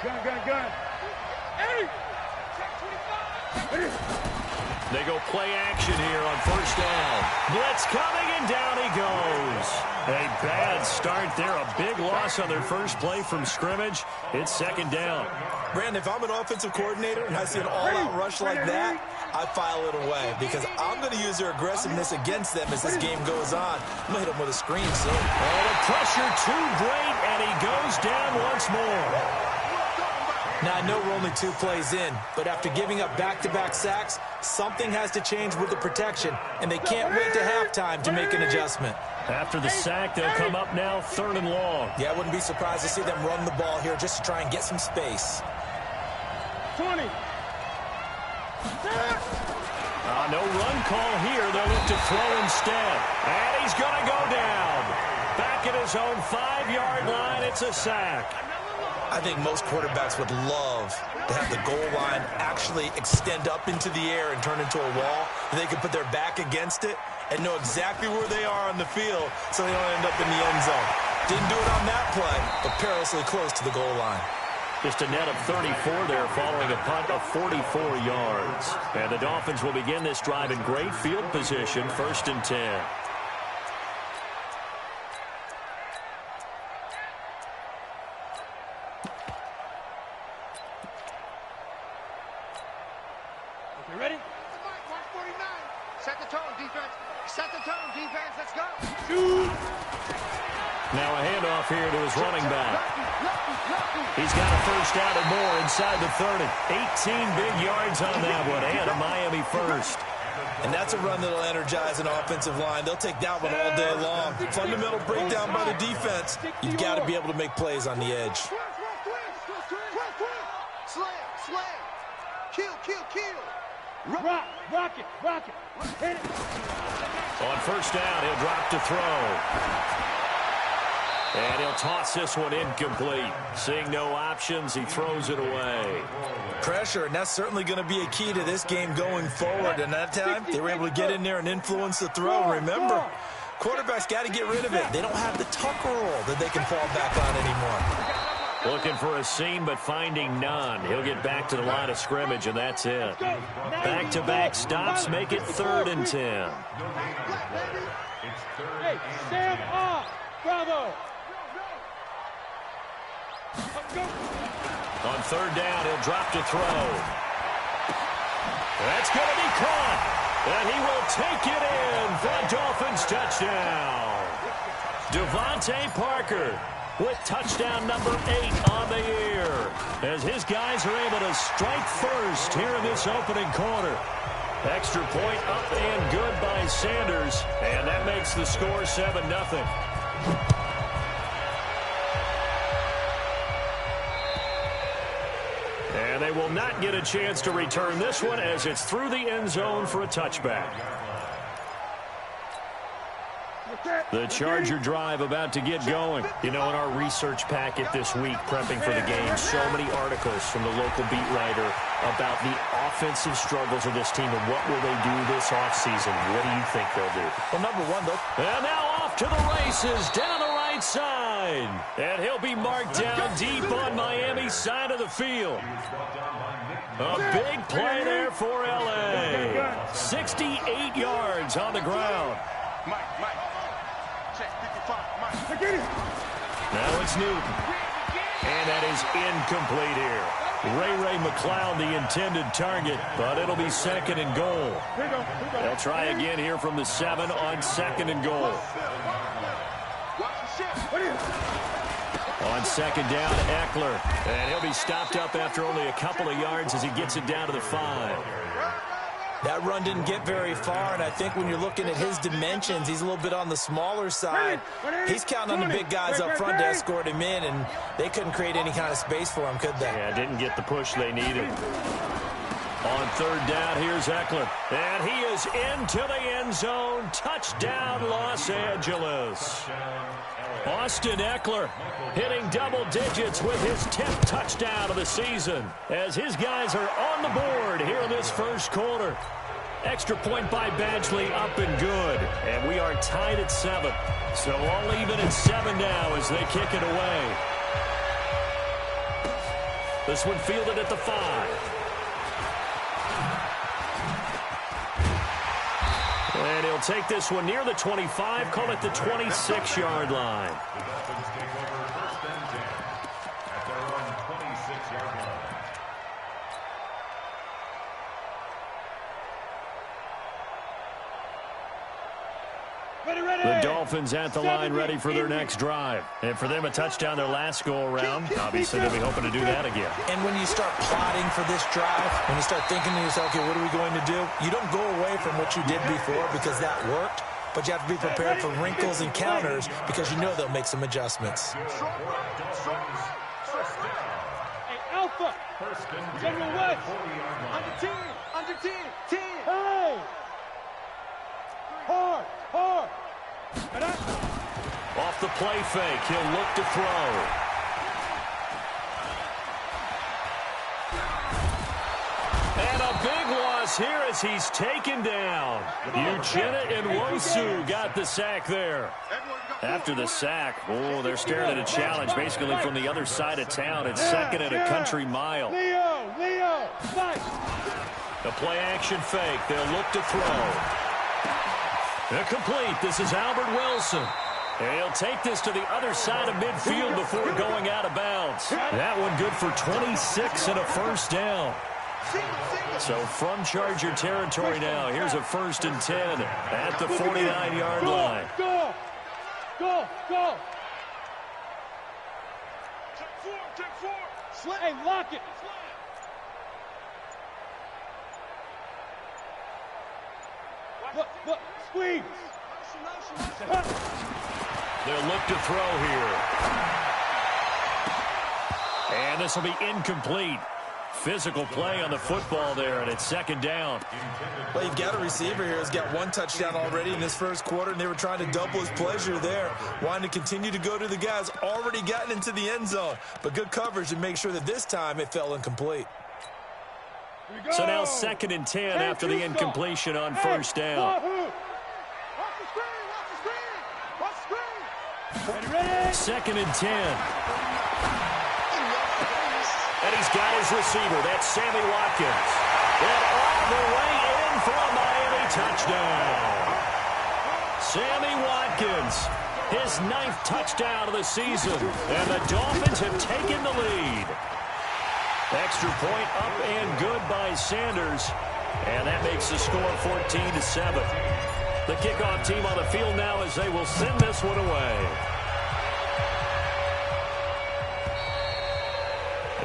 Gun. Hey! They go play action here on first down. Blitz coming, and down he goes. A bad start there. A big loss on their first play from scrimmage. It's second down. Brandon, if I'm an offensive coordinator and I see an all-out rush like that, I file it away because I'm going to use their aggressiveness against them as this game goes on. I'm going to hit them with a screen soon. Oh, the pressure too great, and he goes down once more. Now, I know we're only 2 plays in, but after giving up back-to-back sacks, something has to change with the protection, and they can't wait to halftime to make an adjustment. After the sack, they'll come up now 3rd and long. Yeah, I wouldn't be surprised to see them run the ball here just to try and get some space. 20. No run call here. They'll look to throw instead. And he's going to go down. Back at his own 5-yard line, it's a sack. I think most quarterbacks would love to have the goal line actually extend up into the air and turn into a wall. And they can put their back against it and know exactly where they are on the field so they don't end up in the end zone. Didn't do it on that play, but perilously close to the goal line. Just a net of 34 there following a punt of 44 yards. And the Dolphins will begin this drive in great field position, 1st and 10. You ready? 149. Set the tone, defense. Set the tone, defense. Let's go. Shoot. Now a handoff here to his running back. He's got a first down and more inside the 30. 18 big yards on that one, and a Miami first. And that's a run that'll energize an offensive line. They'll take that one all day long. Fundamental breakdown by the defense. You've got to be able to make plays on the edge. Slay. Kill. Rock it. Hit it. On first down, he'll drop to throw. And he'll toss this one incomplete. Seeing no options, he throws it away. Pressure, and that's certainly going to be a key to this game going forward. And that time, they were able to get in there and influence the throw. Remember, quarterbacks got to get rid of it. They don't have the tuck roll that they can fall back on anymore. Looking for a seam, but finding none. He'll get back to the line of scrimmage, and that's it. Back-to-back stops make it 3rd and 10. Hey, stand off. Bravo. On 3rd down, he'll drop to throw. That's going to be caught. And he will take it in for a Dolphins touchdown. Devontae Parker with touchdown number 8 on the year, as his guys are able to strike first here in this opening quarter. Extra point up and good by Sanders, and that makes the score 7-0. And they will not get a chance to return this one as it's through the end zone for a touchback. The Charger drive about to get going. You know, in our research packet this week, prepping for the game, so many articles from the local beat writer about the offensive struggles of this team and what will they do this offseason. What do you think they'll do? Well, number one, and now off to the races down the right side. And he'll be marked down deep on Miami's side of the field. A big play there for L.A. 68 yards on the ground. Mike. Check 55. Mike. Now it's Newton. And that is incomplete here. Ray McLeod, the intended target, but it'll be 2nd and goal. They'll try again here from the 7 on 2nd and goal. On 2nd down, Eckler. And he'll be stopped up after only a couple of yards as he gets it down to the 5. That run didn't get very far, and I think when you're looking at his dimensions, he's a little bit on the smaller side. He's counting on the big guys up front to escort him in, and they couldn't create any kind of space for him, could they? Yeah, didn't get the push they needed. On 3rd down, here's Eckler. And he is into the end zone. Touchdown, Los Angeles. Austin Eckler hitting double digits with his 10th touchdown of the season as his guys are on the board here in this first quarter. Extra point by Badgley up and good. And we are tied at 7. So all even at 7 now as they kick it away. This one fielded at the 5. And he'll take this one near the 25, call it the 26-yard line. The Dolphins take over 1st and 10 at their own 26-yard line. The Dolphins at the line ready for their next drive. And for them, a touchdown their last go-around. Obviously, they'll be hoping to do that again. And when you start plotting for this drive, when you start thinking to yourself, okay, what are we going to do? You don't go away from what you did before because that worked, but you have to be prepared for wrinkles and counters because you know they'll make some adjustments. Hey, Alpha. General West. Under 10. Under 10. 10. Hey. Hard. Hard. Off the play fake, he'll look to throw. And a big loss here as he's taken down. Uchenna Nwosu got the sack there. After the sack, they're staring at a challenge basically from the other side of town. It's 2nd and a country mile. Leo, fight. The play action fake, they'll look to throw. Complete. This is Albert Wilson. He'll take this to the other side of midfield before going out of bounds. That one good for 26 and a 1st down. So from Charger territory now, here's a 1st and 10 at the 49-yard line. Go. Take four. Hey, lock it. Look, squeeze. They'll look to throw here. And this will be incomplete. Physical play on the football there, and it's 2nd down. Well, you've got a receiver here who's got 1 touchdown already in this 1st quarter, and they were trying to double his pleasure there, wanting to continue to go to the guys already gotten into the end zone. But good coverage to make sure that this time it fell incomplete. So now 2nd and 10 after the incompletion on 1st down. 2nd and 10. And he's got his receiver. That's Sammy Watkins. And all the way in for a Miami touchdown. Sammy Watkins, his 9th touchdown of the season. And the Dolphins have taken the lead. Extra point up and good by Sanders. And that makes the score 14-7. The kickoff team on the field now as they will send this one away.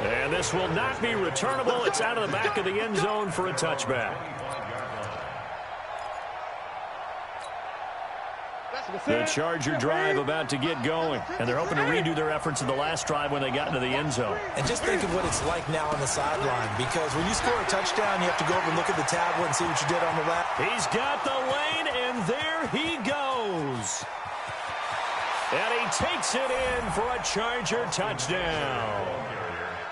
And this will not be returnable. It's out of the back of the end zone for a touchback. The Charger drive about to get going, and they're hoping to redo their efforts in the last drive when they got into the end zone. And just think of what it's like now on the sideline, because when you score a touchdown, you have to go over and look at the tablet and see what you did on the left. He's got the lane, and there he goes. And he takes it in for a Charger touchdown.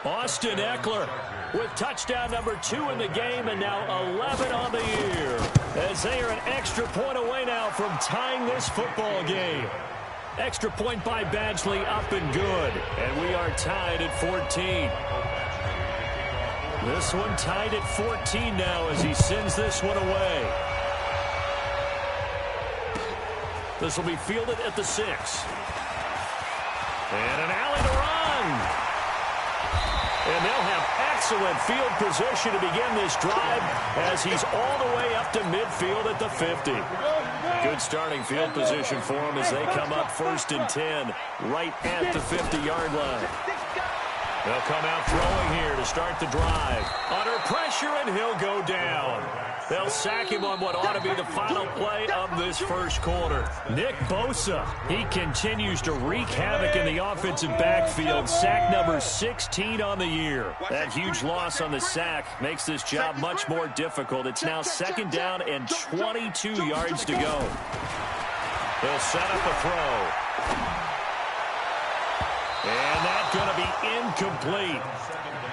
Austin Eckler with touchdown number 2 in the game, and now 11 on the year, as they are an extra point away now from tying this football game. Extra point by Badgley up and good, and we are tied at 14. This one tied at 14 now as he sends this one away. This will be fielded at the 6. And an alley to run. And they'll have excellent field position to begin this drive as he's all the way up to midfield at the 50. Good starting field position for him as they come up 1st and 10 right at the 50-yard line. They'll come out throwing here to start the drive. Under pressure, and he'll go down. They'll sack him on what ought to be the final play of this 1st quarter. Nick Bosa, he continues to wreak havoc in the offensive backfield. Sack number 16 on the year. That huge loss on the sack makes this job much more difficult. It's now 2nd down and 22 yards to go. They'll set up a throw. And that's going to be incomplete.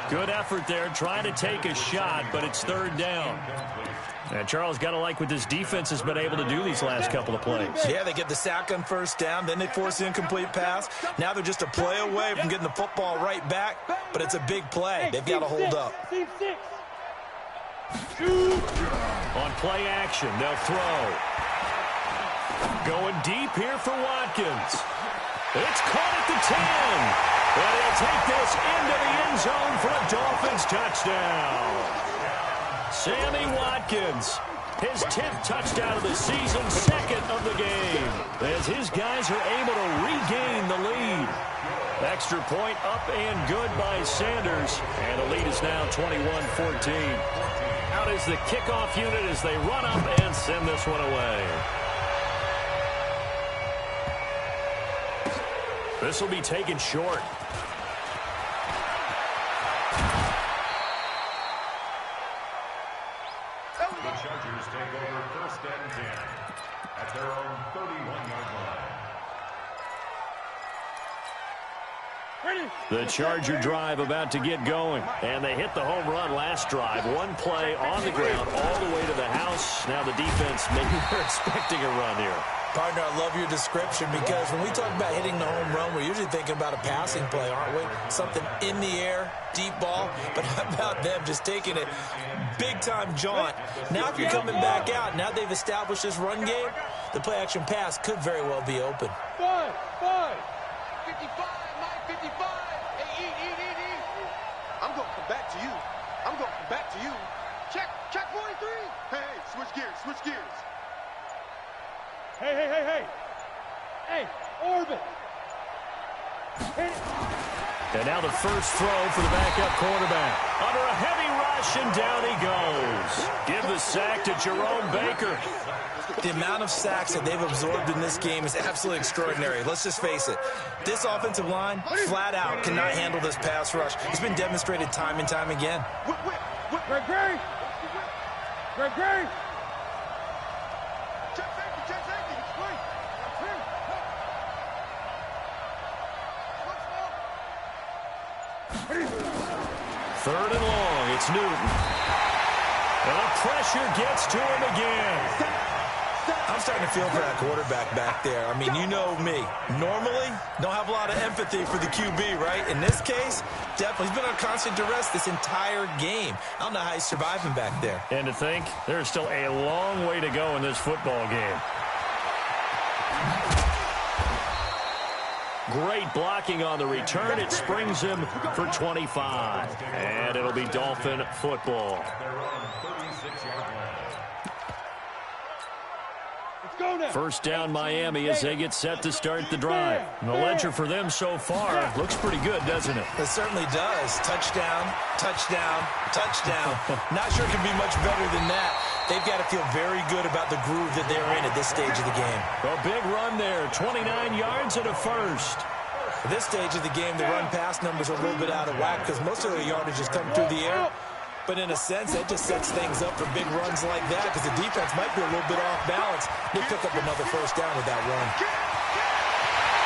Good effort there trying to take a shot, but it's 3rd down. And Charles, got to like what this defense has been able to do these last couple of plays. Yeah, they get the sack on first down, then they force an incomplete pass. Now they're just a play away from getting the football right back, but it's a big play. They've got to hold up. On play action, they'll throw. Going deep here for Watkins. It's caught at the 10. And he'll take this into the end zone for a Dolphins touchdown. Sammy Watkins, his 10th touchdown of the season, 2nd of the game, as his guys are able to regain the lead. Extra point up and good by Sanders, and the lead is now 21-14. Out is the kickoff unit as they run up and send this one away. This will be taken short. The Chargers take over 1st and 10 at their own 31-yard line. The Charger drive about to get going, and they hit the home run last drive. One play on the ground all the way to the house. Now the defense, maybe they're expecting a run here. Partner, I love your description because when we talk about hitting the home run, we're usually thinking about a passing play, aren't we? Something in the air, deep ball. But how about them just taking it big-time jaunt? Now if you're coming back out, now they've established this run game, the play-action pass could very well be open. 5, 55, 55. Hey, eat. I'm going to come back to you. Check 43. Hey, switch gears. Hey, orbit. And now the first throw for the backup quarterback. Under a heavy rush, and down he goes. Give the sack to Jerome Baker. The amount of sacks that they've absorbed in this game is absolutely extraordinary. Let's just face it. This offensive line, flat out, cannot handle this pass rush. It's been demonstrated time and time again. Gregory. Third and long, it's Newton. And the pressure gets to him again. I'm starting to feel for that quarterback back there. I mean, you know me. Normally, don't have a lot of empathy for the QB, right? In this case, definitely. He's been on constant duress this entire game. I don't know how he's surviving back there. And to think, there's still a long way to go in this football game. Great blocking on the return. It springs him for 25. And it'll be Dolphin football. First down Miami as they get set to start the drive. And the ledger for them so far looks pretty good, doesn't it? It certainly does. Touchdown. Not sure it can be much better than that. They've got to feel very good about the groove that they're in at this stage of the game. A big run there, 29 yards and a first. At this stage of the game, the run-pass numbers are a little bit out of whack because most of their yardage has come through the air. But in a sense, that just sets things up for big runs like that because the defense might be a little bit off balance. They pick up another first down with that run.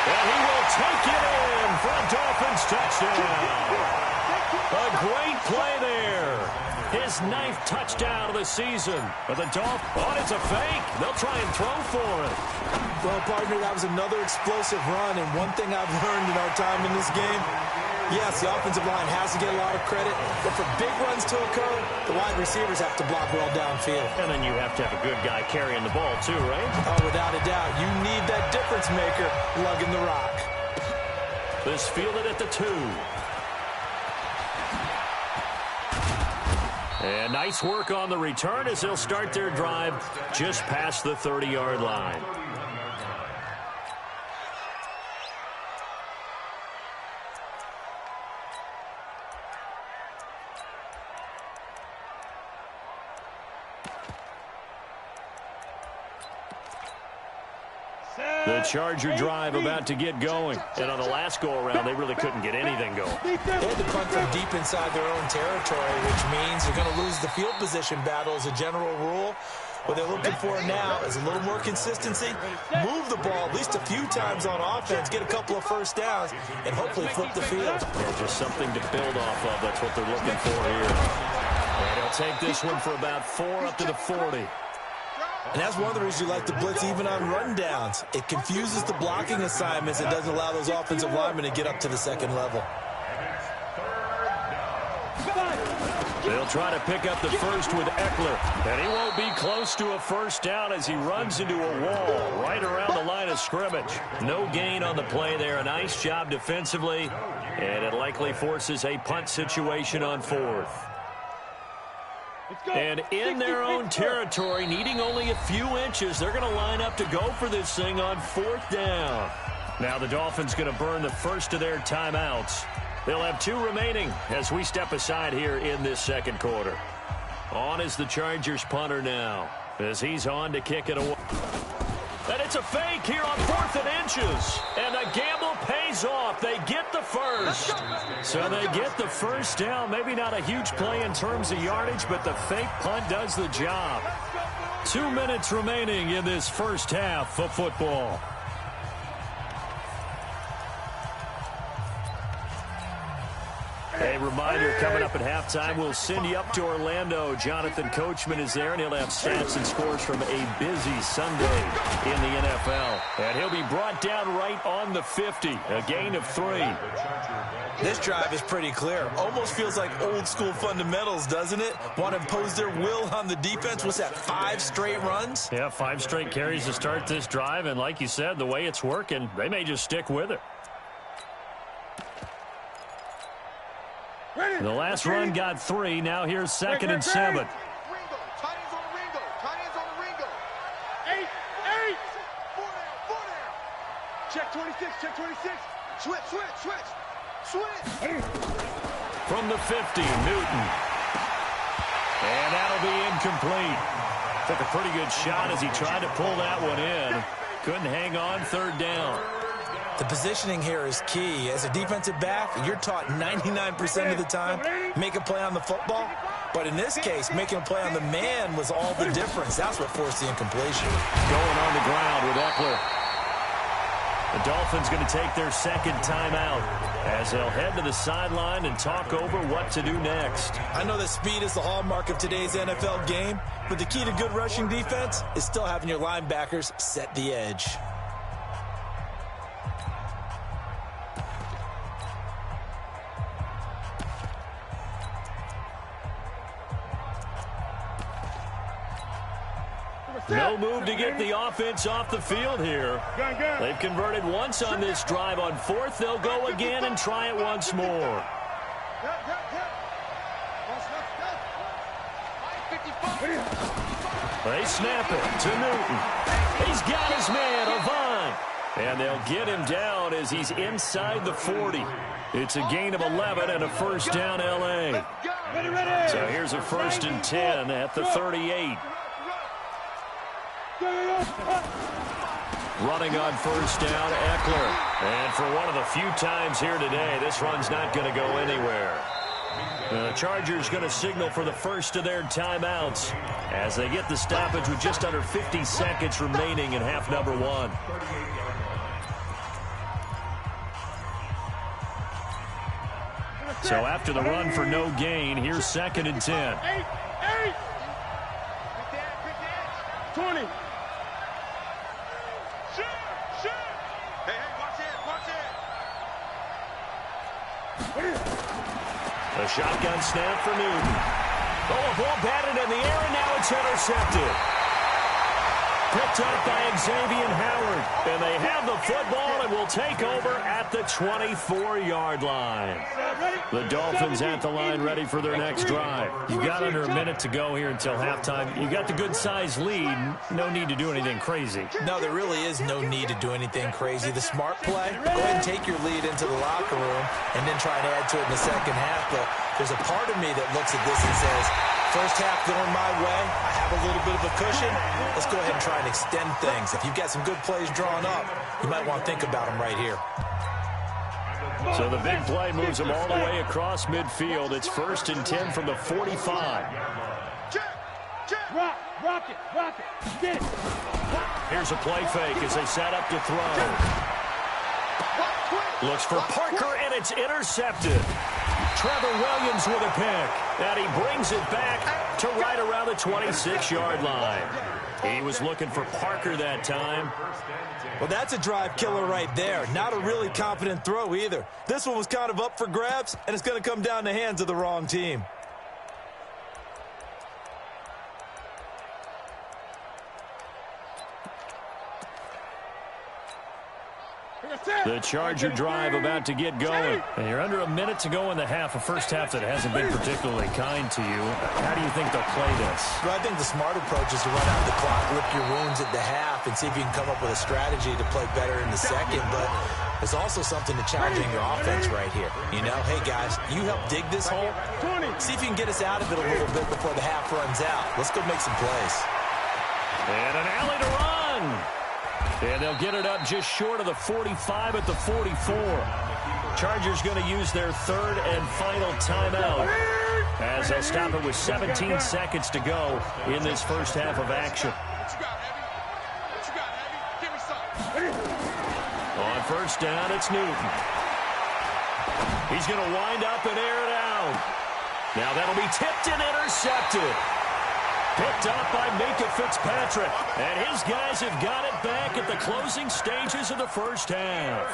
And he will take it in for a Dolphins touchdown. A great play there. His 9th touchdown of the season. But the Dolphins, it's a fake. They'll try and throw for it. Well, partner, that was another explosive run. And one thing I've learned in our time in this game, yes, the offensive line has to get a lot of credit, but for big runs to occur, the wide receivers have to block well downfield. And then you have to have a good guy carrying the ball too, right? Oh, without a doubt. You need that difference maker lugging the rock. This fielded at the 2. And nice work on the return as they'll start their drive just past the 30-yard line. The Charger drive about to get going. And on the last go-around, they really couldn't get anything going. They had to punt from deep inside their own territory, which means they're going to lose the field position battle as a general rule. What they're looking for now is a little more consistency, move the ball at least a few times on offense, get a couple of first downs, and hopefully flip the field. Yeah, just something to build off of. That's what they're looking for here. And he'll take this one for about 4 up to the 40. And that's one of the reasons you like to blitz even on rundowns. It confuses the blocking assignments. It doesn't allow those offensive linemen to get up to the second level. They'll try to pick up the first with Eckler. And he won't be close to a first down as he runs into a wall right around the line of scrimmage. No gain on the play there. A nice job defensively. And it likely forces a punt situation on 4th. And in their own territory, needing only a few inches, they're going to line up to go for this thing on 4th down. Now the Dolphins going to burn the first of their timeouts. They'll have 2 remaining as we step aside here in this second quarter. On is the Chargers punter now as he's on to kick it away. And it's a fake here on 4th and inches. And the gamble pays off. They get the first. So they get the first down. Maybe not a huge play in terms of yardage, but the fake punt does the job. 2 minutes remaining in this first half of football. A reminder, coming up at halftime, we'll send you up to Orlando. Jonathan Coachman is there, and he'll have stats and scores from a busy Sunday in the NFL. And he'll be brought down right on the 50, a gain of 3. This drive is pretty clear. Almost feels like old school fundamentals, doesn't it? Want to impose their will on the defense. What's that, 5 straight runs? Yeah, 5 straight carries to start this drive. And like you said, the way it's working, they may just stick with it. The last run got 3. Now here's 2nd and 7. Ringo. Tight ends on the Ringo. Tight ends on the Ringo. 8. 4 down. Check 26. Check 26. Switch. From the 50, Newton. And that'll be incomplete. Took a pretty good shot as he tried to pull that one in. Couldn't hang on 3rd down. The positioning here is key. As a defensive back, you're taught 99% of the time, make a play on the football. But in this case, making a play on the man was all the difference. That's what forced the incompletion. Going on the ground with Eckler. The Dolphins going to take their 2nd timeout as they'll head to the sideline and talk over what to do next. I know that speed is the hallmark of today's NFL game, but the key to good rushing defense is still having your linebackers set the edge. No move to get the offense off the field here. They've converted once on this drive. On 4th, they'll go again and try it once more. They snap it to Newton. He's got his man, Avant. And they'll get him down as he's inside the 40. It's a gain of 11 and a first down, L.A. So here's a 1st and 10 at the 38. Running on 1st down, Eckler. And for one of the few times here today, this run's not going to go anywhere. The Chargers going to signal for the first of their timeouts as they get the stoppage with just under 50 seconds remaining in half number 1. So after the run for no gain, here's 2nd and 10. 20. Hey, watch it. A shotgun snap for Newton. Oh, a ball batted in the air, and now it's intercepted. Picked up by Xavier Howard. And they have the football and will take over at the 24-yard line. The Dolphins at the line ready for their next drive. You've got under a minute to go here until halftime. You got the good-sized lead. No need to do anything crazy. No, there really is no need to do anything crazy. The smart play, go ahead and take your lead into the locker room and then try and add to it in the second half. But there's a part of me that looks at this and says, first half going my way, I have a little bit of a cushion. Let's go ahead and try and extend things. If you've got some good plays drawn up, you might want to think about them right here. So the big play moves them all the way across midfield. It's 1st and 10 from the 45. Rock it. Get it. Here's a play fake as they set up to throw. Looks for Parker, and it's intercepted. Trevor Williams with a pick. And he brings it back to right around the 26-yard line. He was looking for Parker that time. Well, that's a drive killer right there. Not a really confident throw either. This one was kind of up for grabs, and it's going to come down the hands of the wrong team. The Charger drive about to get going. And you're under a minute to go in the half, a first half that hasn't been particularly kind to you. How do you think they'll play this? Well, I think the smart approach is to run out the clock, lick your wounds at the half, and see if you can come up with a strategy to play better in the second. But there's also something to challenging your offense right here. You know, hey, guys, you help dig this hole. See if you can get us out of it a little bit before the half runs out. Let's go make some plays. And an alley to run. And they'll get it up just short of the 45 at the 44. Chargers going to use their third and final timeout as they'll stop it with 17 seconds to go in this first half of action. On first down, it's Newton. He's going to wind up and air it out. Now that'll be tipped and intercepted. Picked up by Minka Fitzpatrick. And his guys have got it back at the closing stages of the first half.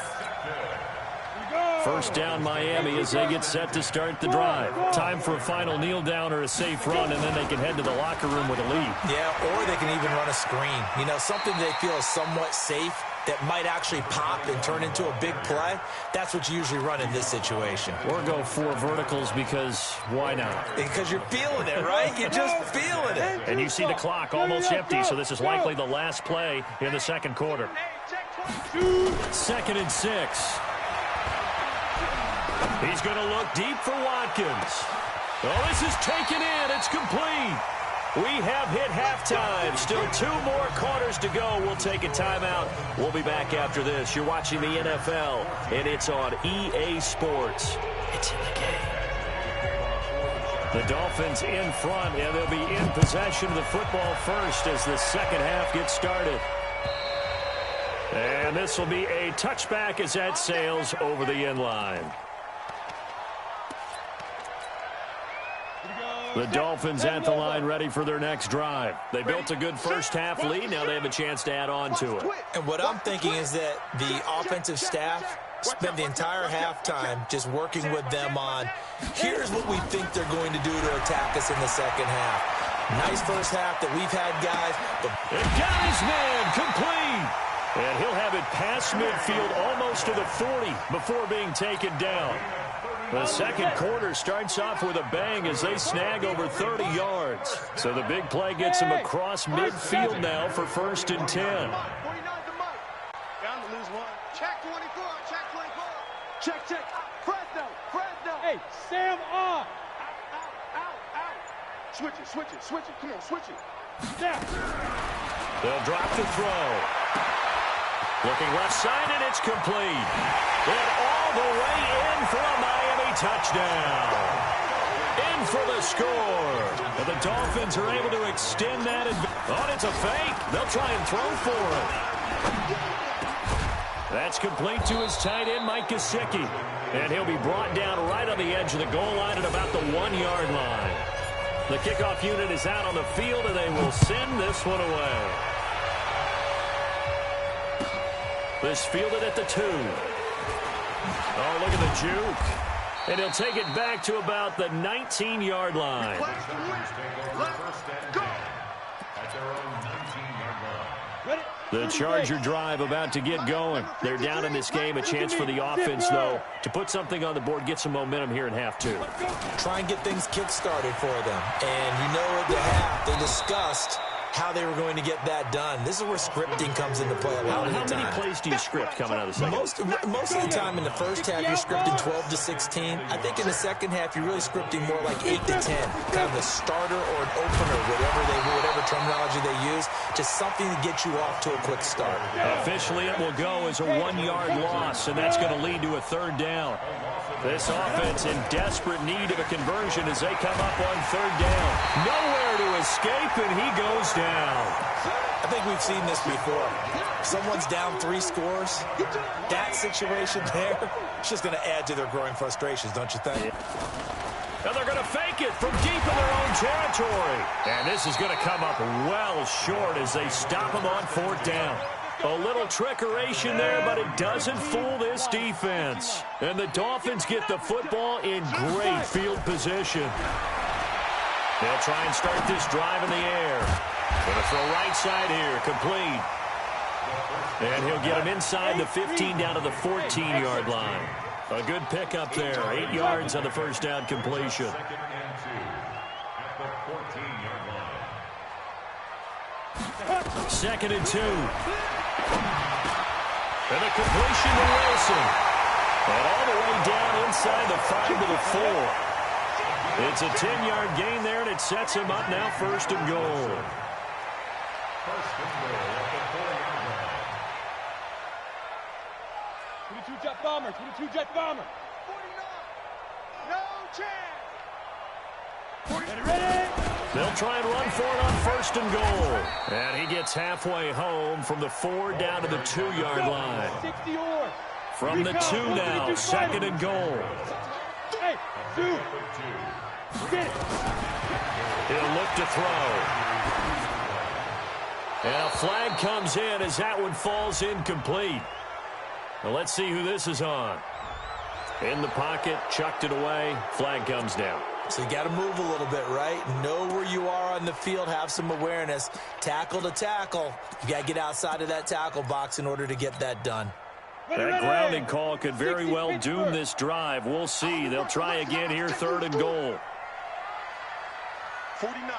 First down Miami as they get set to start the drive. Time for a final kneel down or a safe run, and then they can head to the locker room with a lead. Yeah, or they can even run a screen. You know, something they feel is somewhat safe that might actually pop and turn into a big play. That's what you usually run in this situation. Or go 4 verticals because why not? Because you're feeling it, right? You're just feeling it. And you see the clock almost empty, so this is likely the last play in the second quarter. 2nd and 6. He's going to look deep for Watkins. Oh, this is taken in. It's complete. We have hit halftime. Still 2 more quarters to go. We'll take a timeout. We'll be back after this. You're watching the NFL, and it's on EA Sports. It's in the game. The Dolphins in front, and they'll be in possession of the football first as the second half gets started. And this will be a touchback as that sails over the end line. The Dolphins at the line ready for their next drive. They built a good first half lead. Now they have a chance to add on to it. And what I'm thinking is that the offensive staff spent the entire halftime just working with them on, here's what we think they're going to do to attack us in the second half. Nice first half that we've had, guys. And got his man complete. And he'll have it past midfield almost to the 40 before being taken down. The second quarter starts off with a bang as they snag over 30 yards. So the big play gets them across midfield now for 1st and 10. Down to lose 1. Check 24. Check 24. Check. Fresno. Hey, Sam off. Out. Switch it. Come on, switch it. Snap. They'll drop the throw. Looking left side, and it's complete. And all the way in for a Miami touchdown. In for the score. And the Dolphins are able to extend that. Oh, it's a fake. They'll try and throw for it. That's complete to his tight end, Mike Gesicki. And he'll be brought down right on the edge of the goal line at about the 1-yard line. The kickoff unit is out on the field, and they will send this one away. This fielded at the 2. Oh, look at the juke. And he'll take it back to about the 19-yard line. The Charger drive about to get going. They're down in this game. A chance for the offense, though, to put something on the board, get some momentum here in half 2. Try and get things kick-started for them. And you know at the half, they discussed how they were going to get that done. This is where scripting comes into play a lot of the time. How many plays do you script coming out of the second? Most of the time in the first half, you're scripting 12 to 16. I think in the second half, you're really scripting more like 8 to 10. Kind of a starter or an opener, whatever terminology they use. Just something to get you off to a quick start. Officially, it will go as a 1-yard loss, and that's going to lead to a 3rd down. This offense in desperate need of a conversion as they come up on 3rd down. Nowhere to escape, and he goes down. I think we've seen this before. Someone's down 3 scores. That situation there, it's just going to add to their growing frustrations, don't you think? And they're going to fake it from deep in their own territory. And this is going to come up well short as they stop them on 4th down. A little trickeration there, but it doesn't fool this defense. And the Dolphins get the football in great field position. They'll try and start this drive in the air. Going to throw right side here, complete. And he'll get him inside the 15 down to the 14-yard line. A good pickup there, 8 yards on the first down completion. 2nd and 2 at the 14-yard line. 2nd and 2. And a completion to Wilson. And all the way down inside the 5 to the 4. It's a 10-yard gain there, and it sets him up now 1st and goal. 1st and goal at the 4-yard line. 22 Jet Bomber, 22 Jet Bomber. 49. No chance. 40. Ready? They'll try and run for it on 1st and goal. And he gets halfway home from the 4 down to the 2-yard line. 60 or. From the 2 now, 2nd and goal. Hey, 2. Get it. He'll look to throw. And a flag comes in as that one falls incomplete. Well, let's see who this is on. In the pocket, chucked it away, flag comes down. So you got to move a little bit, right? Know where you are on the field, have some awareness. Tackle to tackle. You got to get outside of that tackle box in order to get that done. That grounding call could very well doom this drive. We'll see. They'll try again here, 3rd and goal. 49.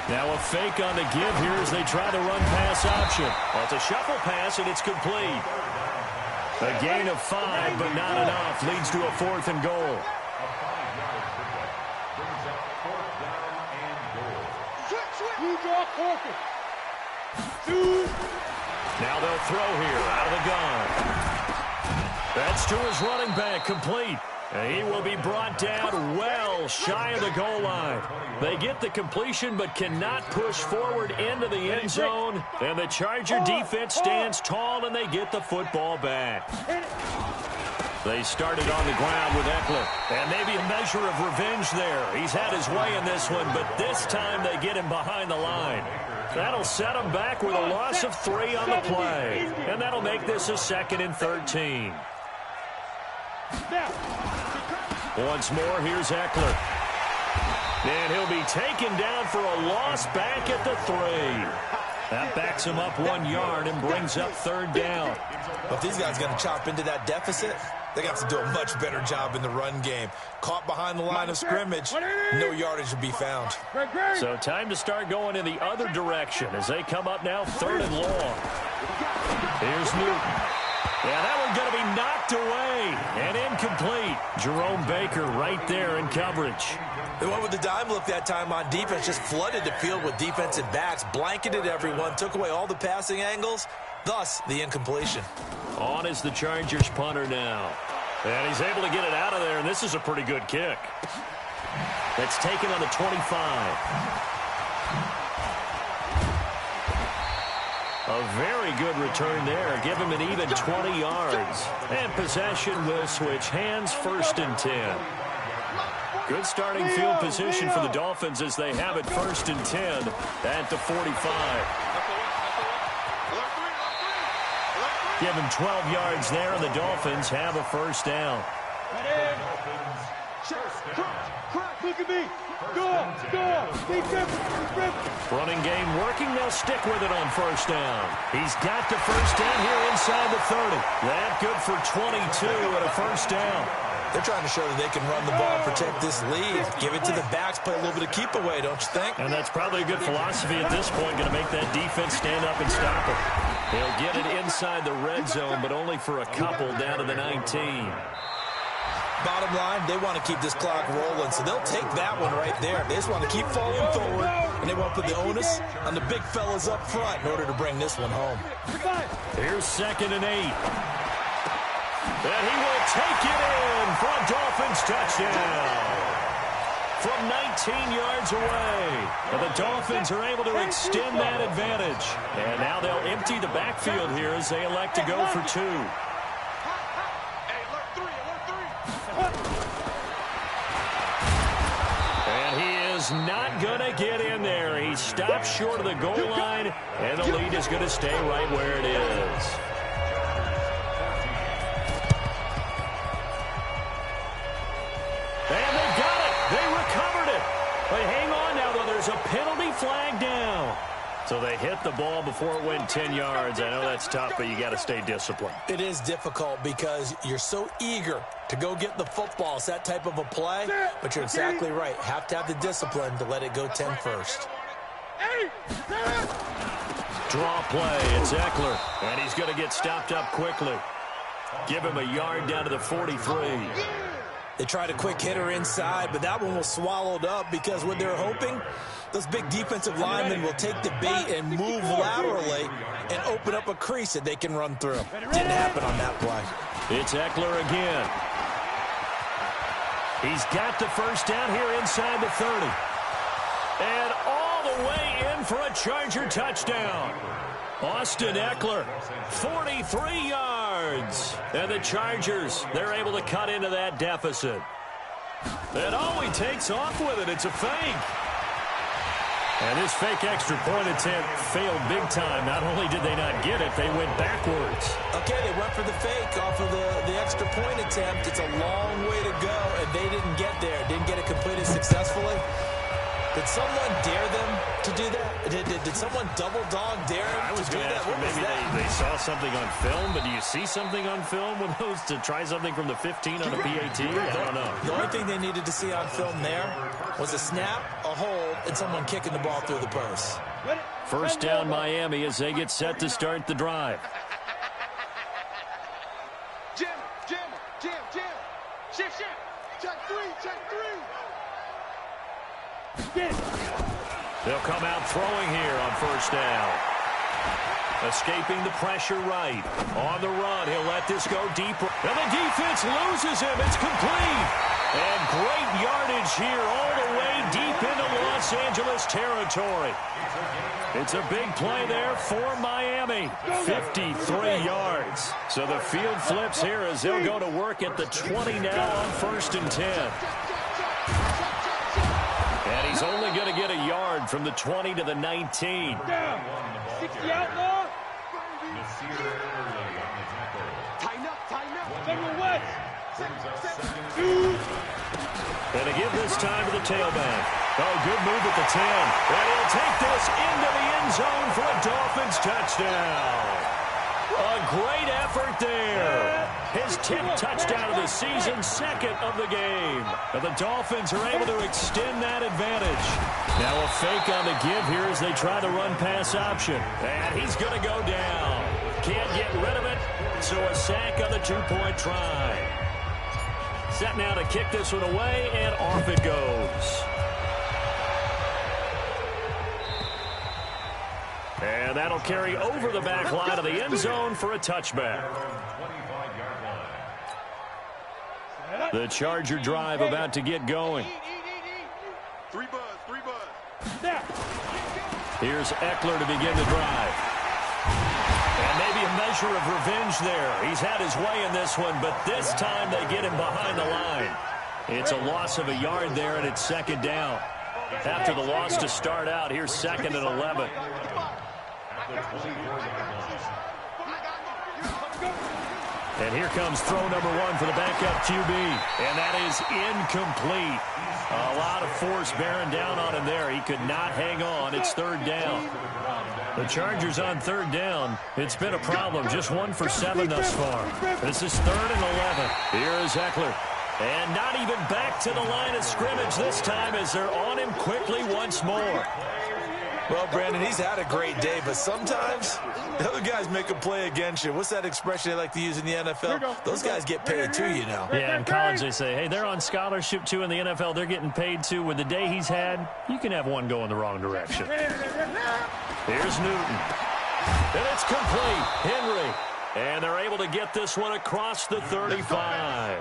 Now a fake on the give here as they try the run-pass option. Well, it's a shuffle pass, and it's complete. A gain of 5, but not enough. Leads to a 4th and goal. A 5-yard pickup brings up 4th down and goal. You draw focus. 2. Now they'll throw here out of the gun. That's to his running back, complete. And he will be brought down well shy of the goal line. They get the completion but cannot push forward into the end zone. And the Charger defense stands tall and they get the football back. They started on the ground with Eckler. And maybe a measure of revenge there. He's had his way in this one, but this time they get him behind the line. That'll set him back with a loss of 3 on the play. And that'll make this a 2nd and 13. Once more, here's Eckler. And he'll be taken down for a loss back at the 3. That backs him up 1 yard and brings up 3rd down. But if these guys are going to chop into that deficit, they got to do a much better job in the run game. Caught behind the line of scrimmage, no yardage to be found. So time to start going in the other direction as they come up now 3rd and long. Here's Newton. Yeah, that one's going to be knocked away and incomplete. Jerome Baker right there in coverage. They went with the dime look that time on defense, just flooded the field with defensive backs, blanketed everyone, took away all the passing angles, thus the incompletion. On is the Chargers punter now. And he's able to get it out of there, and this is a pretty good kick. That's taken on the 25. A very good return there. Give him an even 20 yards. And possession will switch hands, 1st and 10. Good starting field position for the Dolphins as they have it 1st and 10 at the 45. Give him 12 yards there, and the Dolphins have a 1st down. Look at me. Go. Running game working. They'll stick with it on 1st down. He's got the 1st down here inside the 30. That good for 22 and a 1st down. They're trying to show that they can run the ball and protect this lead. Give it to the backs, play a little bit of keep away, don't you think? And that's probably a good philosophy at this point, going to make that defense stand up and stop it. They'll get it inside the red zone, but only for a couple down to the 19. Bottom line, they want to keep this clock rolling, so they'll take that one right there. They just want to keep falling forward, and they want to put the onus on the big fellas up front in order to bring this one home. Here's 2nd and 8. And he will take it in for a Dolphins touchdown. From 19 yards away. And the Dolphins are able to extend that advantage. And now they'll empty the backfield here as they elect to go for 2. is not going to get in there. He stops short of the goal line, and the lead is going to stay right where it is. And they got it. They recovered it. They hang on now, though. There's a penalty flag down. So they hit the ball before it went 10 yards. I know that's tough, but you got to stay disciplined. It is difficult because you're so eager to go get the football. It's that type of a play, but you're exactly right. Have to have the discipline to let it go 10 first. Draw play. It's Eckler, and he's going to get stopped up quickly. Give him a yard down to the 43. They tried a quick hitter inside, but that one was swallowed up because what they're hoping, those big defensive linemen will take the bait and move laterally and open up a crease that they can run through. Didn't happen on that play. It's Eckler again. He's got the first down here inside the 30. And all the way in for a Charger touchdown. Austin Eckler, 43 yards. And the Chargers, they're able to cut into that deficit. And he takes off with it. It's a fake. And this fake extra point attempt failed big time. Not only did they not get it, they went backwards. Okay, they went for the fake off of the extra point attempt. It's a long way to go, and they didn't get there. Didn't get it completed successfully. Did someone dare them to do that? Did someone double dog dare them to do that? What was that? Maybe they saw something on film, but do you see something on film with those to try something from the 15 on a PAT? I don't know. The only thing they needed to see on film there was a snap, a hold, and someone kicking the ball through the post. First down Miami as they get set to start the drive. Jam. Shift. Check three. They'll come out throwing here on first down. Escaping the pressure right. On the run, he'll let this go deeper. And the defense loses him. It's complete. And great yardage here all the way deep into Los Angeles territory. It's a big play there for Miami. 53 yards. So the field flips here as they'll go to work at the 20 now on 1st and 10. And he's only going to get a yard from the 20 to the 19. 60 outlaw. Tighten up. Federal West. And to give this time to the tailback. Good move at the 10. And he'll take this into the end zone for a Dolphins touchdown. A great effort there. His 10th touchdown of the season, second of the game. And the Dolphins are able to extend that advantage. Now a fake on the give here as they try the run-pass option. And he's going to go down. Can't get rid of it, so a sack on the two-point try. Set now to kick this one away, and off it goes. And that'll carry over the back line of the end zone for a touchback. The Charger drive about to get going. Three buzz. Here's Eckler to begin the drive. And maybe a measure of revenge there. He's had his way in this one, but this time they get him behind the line. It's a loss of a yard there, and it's second down. After the loss to start out, here's 2nd and 11. And here comes throw number 1 for the backup QB. And that is incomplete. A lot of force bearing down on him there. He could not hang on. It's 3rd down. The Chargers on 3rd down. It's been a problem. Just 1 for 7 thus far. This is 3rd and 11. Here is Eckler. And not even back to the line of scrimmage this time as they're on him quickly once more. Well, Brandon, he's had a great day, but sometimes the other guys make a play against you. What's that expression they like to use in the NFL? Those guys get paid too, you know. Yeah, in college they say, hey, they're on scholarship too in the NFL. They're getting paid too. With the day he's had, you can have one go in the wrong direction. Here's Newton. And it's complete. Henry. And they're able to get this one across the 35.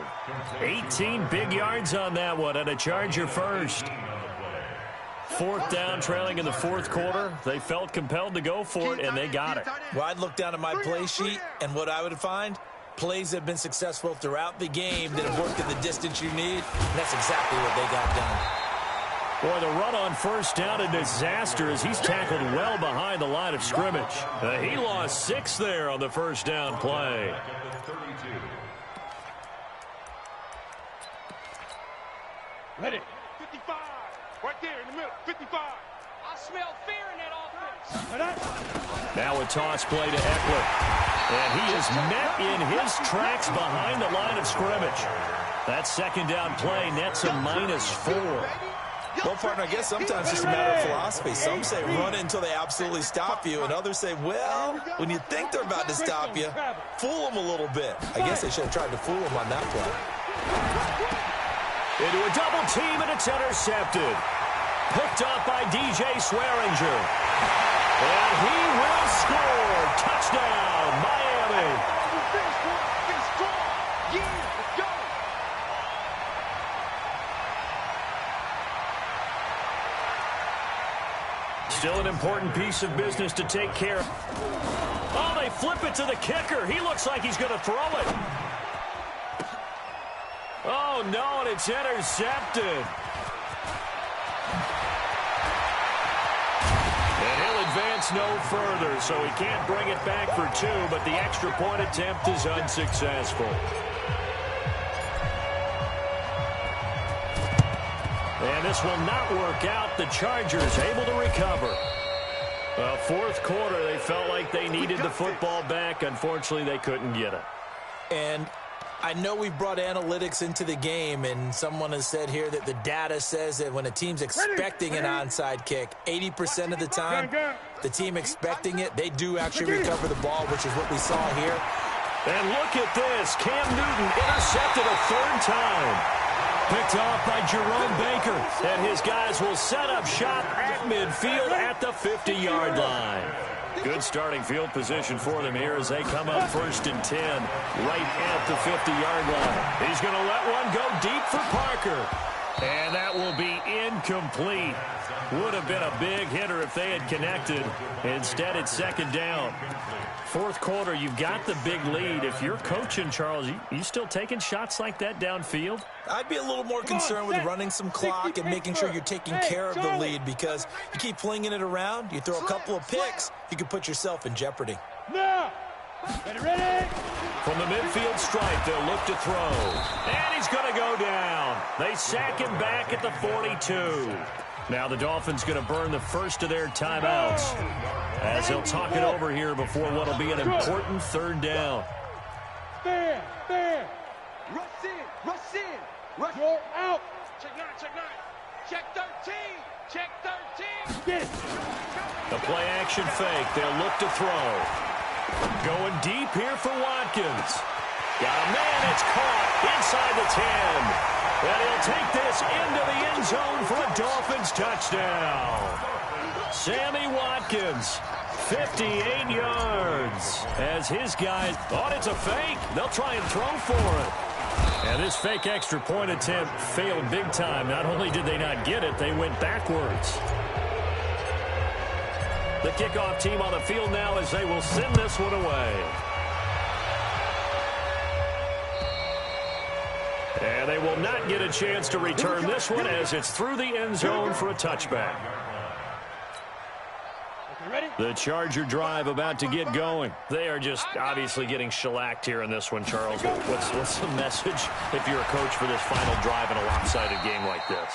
18 big yards on that one, and a Charger first. 4th down, trailing in the 4th quarter. They felt compelled to go for it, and they got it. Well, I'd look down at my play sheet, and what I would find, plays have been successful throughout the game that have worked at the distance you need, and that's exactly what they got done. Boy, the run on first down, a disaster as he's tackled well behind the line of scrimmage. He lost 6 there on the first down play. Ready. 55. Right there in the middle. 55. I smell fear in that offense. Now a toss play to Eckler. And he is met in his tracks behind the line of scrimmage. That second down play nets a -4. Well, partner, I guess sometimes it's just a matter of philosophy. Some say run it until they absolutely stop you, and others say, well, when you think they're about to stop you, fool them a little bit. I guess they should have tried to fool them on that play. Into a double team, and it's intercepted. Picked up by DJ Swearinger. And he will score. Touchdown, Miami. Still an important piece of business to take care of. Oh, they flip it to the kicker. He looks like he's going to throw it. Oh, no, and it's intercepted. And he'll advance no further, so he can't bring it back for 2, but the extra point attempt is unsuccessful. And this will not work out. The Chargers able to recover. Fourth quarter, they felt like they needed the football back. Unfortunately, they couldn't get it. And I know we brought analytics into the game, and someone has said here that the data says that when a team's expecting an onside kick, 80% of the time, the team expecting it, they do actually recover the ball, which is what we saw here. And look at this. Cam Newton intercepted a 3rd time. Picked off by Jerome Baker. And his guys will set up shop at midfield at the 50-yard line. Good starting field position for them here as they come up 1st and 10 right at the 50-yard line. He's going to let one go deep for Parker. And that will be incomplete. Would have been a big hitter if they had connected. Instead, it's 2nd down. Fourth quarter, you've got the big lead. If you're coaching, Charles, you still taking shots like that downfield? I'd be a little more concerned with running some clock and making sure you're taking care of the lead, because you keep flinging it around, you throw a couple of picks, you can put yourself in jeopardy. Now, ready? From the midfield stripe, they'll look to throw. And he's going to go down. They sack him back at the 42. Now the Dolphins going to burn the first of their timeouts as they'll talk it over here before what will be an important 3rd down. Fair. Rush in. You're out. Check 9. Check 13. Check 13. Get it. The play action fake. They'll look to throw. Going deep here for Watkins. Got a man. It's caught inside the 10. And he'll take this into the end zone for a Dolphins touchdown. Sammy Watkins, 58 yards. As his guys thought it's a fake, they'll try and throw for it. And this fake extra point attempt failed big time. Not only did they not get it, they went backwards. The kickoff team on the field now as they will send this one away. And they will not get a chance to return this one as it's through the end zone for a touchback. The Charger drive about to get going. They are just obviously getting shellacked here in this one, Charles. What's the message if you're a coach for this final drive in a lopsided game like this?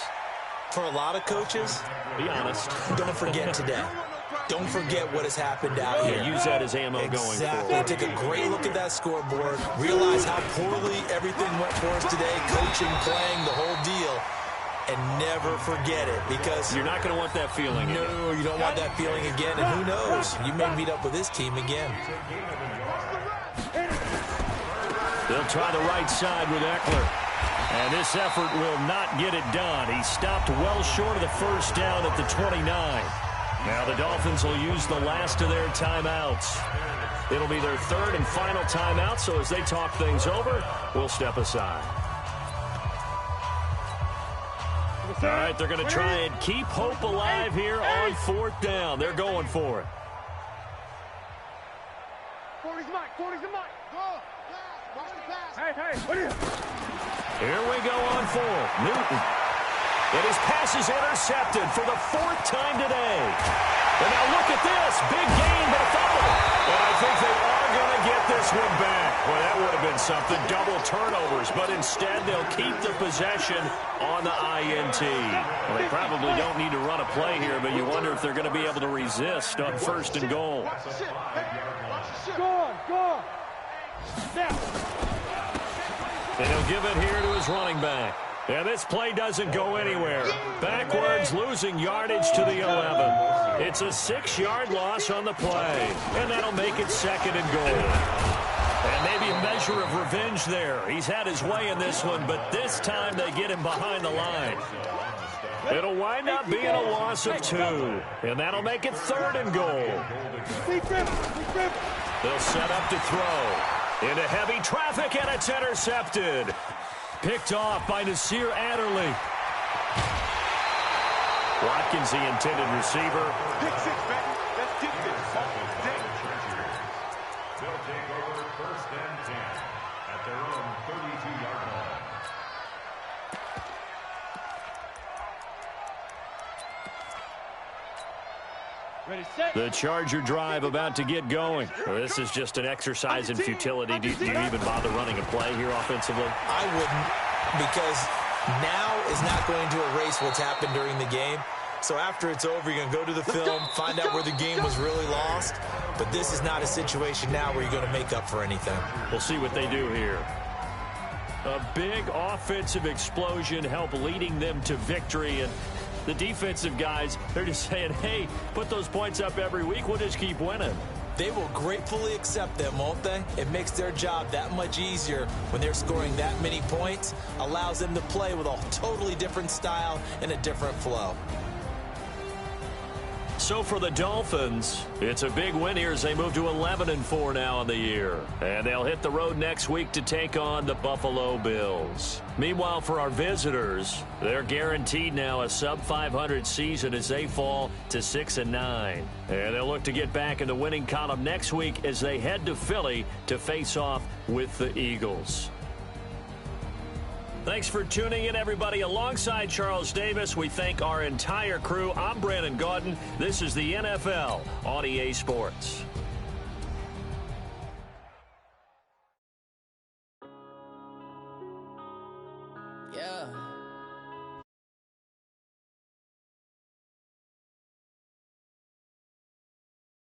For a lot of coaches, be honest, don't forget today. Don't forget what has happened out here. Use that as ammo going forward. Take a great look at that scoreboard. Realize how poorly everything went for us today. Coaching, playing, the whole deal. And never forget it, because you're not going to want that feeling again. No, you don't want that feeling again. And who knows? You may meet up with this team again. They'll try the right side with Eckler. And this effort will not get it done. He stopped well short of the first down at the 29. Now the Dolphins will use the last of their timeouts. It'll be their 3rd and final timeout, so as they talk things over, we'll step aside. All right, they're going to try and keep hope alive here on 4th down. They're going for it. 40's Mike. Go. Watch the pass. Hey, what are you? Here we go on 4th. Newton. And his pass is intercepted for the 4th time today. And now look at this. Big gain, but a fumble. And I think they are going to get this one back. Well, that would have been something. Double turnovers. But instead, they'll keep the possession on the INT. Well, they probably don't need to run a play here, but you wonder if they're going to be able to resist on 1st and goal. Go. Step. And he'll give it here to his running back. And this play doesn't go anywhere. Backwards, losing yardage to the 11. It's a 6-yard loss on the play. And that'll make it 2nd and goal. And maybe a measure of revenge there. He's had his way in this one, but this time they get him behind the line. It'll wind up being a loss of 2. And that'll make it 3rd and goal. They'll set up to throw. Into heavy traffic, and it's intercepted. Picked off by Nasir Adderley. Watkins, the intended receiver. Pick 6, baby. Let's get this. They'll take over 1st and 10 at their own 32-yard line. Ready, set. The Charger drive about to get going. Well, this is just an exercise in futility. Do you even bother running a play here offensively? I wouldn't, because now is not going to erase what's happened during the game. So after it's over, you're going to go to the film, find out where the game was really lost. But this is not a situation now where you're going to make up for anything. We'll see what they do here. A big offensive explosion helped leading them to victory. And the defensive guys, they're just saying, hey, put those points up every week. We'll just keep winning. They will gratefully accept them, won't they? It makes their job that much easier when they're scoring that many points. Allows them to play with a totally different style and a different flow. So for the Dolphins, it's a big win here as they move to 11-4 now on the year. And they'll hit the road next week to take on the Buffalo Bills. Meanwhile, for our visitors, they're guaranteed now a sub-500 season as they fall to 6-9. And they'll look to get back in the winning column next week as they head to Philly to face off with the Eagles. Thanks for tuning in, everybody. Alongside Charles Davis, we thank our entire crew. I'm Brandon Gaudin. This is the NFL on EA Sports. Yeah.